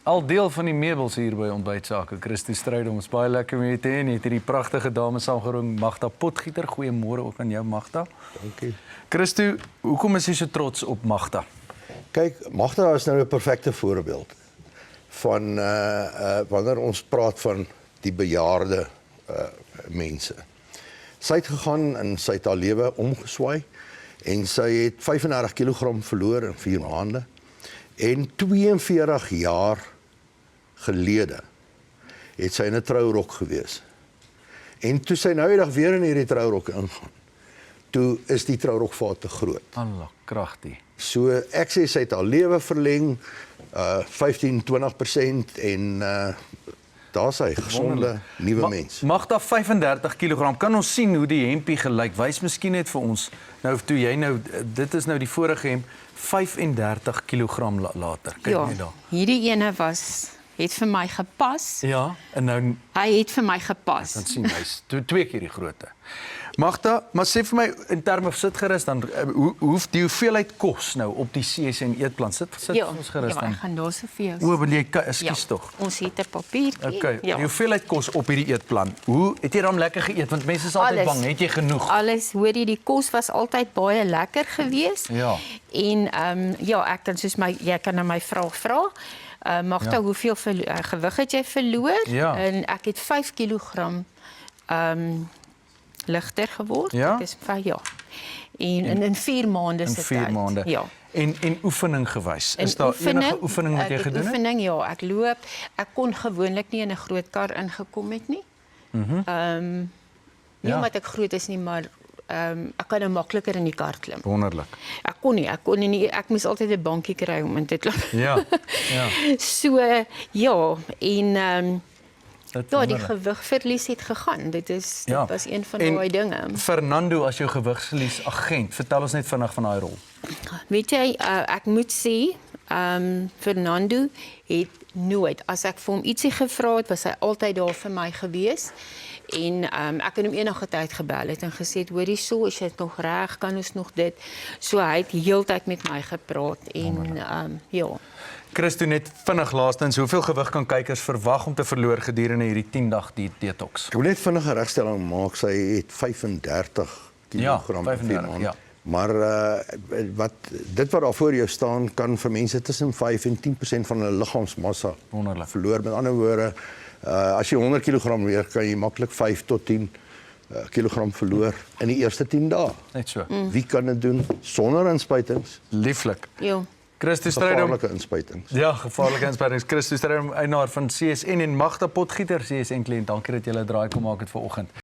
Al deel van die meubels hier by Ontbytsake. Christo Strydom, ons baie lekker om jou te hê. Jy het hierdie pragtige dame saamgeroep, Magda Potgieter. Goeiemôre ook aan jou, Magda. Dankie. Christo, hoekom is jy so trots op Magda? Kyk, Magda is nou 'n perfekte voorbeeld van wanneer ons praat van die bejaarde mense. Sy het gegaan en sy het haar lewe omgeswaai en sy het 35 kg verloor in 4 maande. En 42 jaar gelede het sy in 'n trourok gewees. En toe sy nou die dag weer in hierdie trourok ingaan, toe is die trourok vir haar te groot. Allah, kragtig. So ek sê sy het haar lewe verleng 15-20% en daar's hy, gesonde nuwe mens. Magda 35 kg. Kan ons sien hoe die hempie gelyk? Wys miskien net vir ons. Nou toe jy nou dit is nou die vorige hemp 35 kg later. Kyk net daar. Hierdie ene het vir my gepas. Ja, en nou Hy het vir my gepas. dan sien hy's 2 keer die grootte. Magda, maar sê vir my in terme sit gerus dan hoe die hoeveelheid kos nou op die CSN eetplan sit ons gerus ja, dan. ek gaan daar so vir jou. O, wil jy ekskuus tog. Ons het 'n papiertjie. Okay, die hoeveelheid kos op hierdie eetplan. Hoe het jy dan lekker geëet? Want mense is altyd bang, het jy genoeg? Alles, hoor jy, die kos was altyd baie lekker geweest. Ja. En ek kan soos jy kan na my vra. Magda, hoeveel gewig het jy verloor? Ja. En ek het 5 kg ligter geword. Ja? Dit is en in 4 maande se tyd. In 4 maande. Ja. En oefening gewys. Is daar enige oefening wat jy gedoen het? Oefening, ja, ek loop. Ek kon gewoonlik nie in 'n groot kar ingekom het nie. Nie omdat ek groot is nie, maar ek kan nou makliker in die kar klim. Wonderlik. Ek kon nie, ek moes altyd 'n bankie kry om in te klim. Ja. So ja, en die gewigverlies het gegaan. Dit was een van daai dinge. Fernando as jou gewigsverlies agent, vertel ons net vinnig van daai rol. Weet jy, ek moet sê, Fernando het nooit, as ek vir hom ietsie gevra het, was hy altyd daar vir my gewees. En ek het hom enige tyd gebel het en gesê, hoorie so, is dit nog reg, kan ons nog dit? So hy het heeltyd met my gepraat en ja. Christo, net vinnig laastens, hoeveel gewig kan kykers verwag om te verloor gedurende hierdie 10-dag detox? Ek wil net vinnig 'n regstelling maak, sy het 35 kg Ja, in 35, 4 maande. ja. Maar dit wat daar voor jou staan, kan vir mense tussen 5 en 10% van hulle liggaamsmassa Wonderlik. verloor. Met ander woorde, as jy 100 kg weeg, kan jy maklik 5 tot 10 kg verloor in die eerste 10 dae. Net so. Wie kan dit doen sonder inspuitings? Lieflik. Ja. Christo Strydom. Gevaarlike inspuitings. Ja, gevaarlike inspuitings. Christo Strydom, eienaar van CSN en Magda Potgieter, CSN kliënt. Dankie dat jy 'n draai kom maak het vanoggend.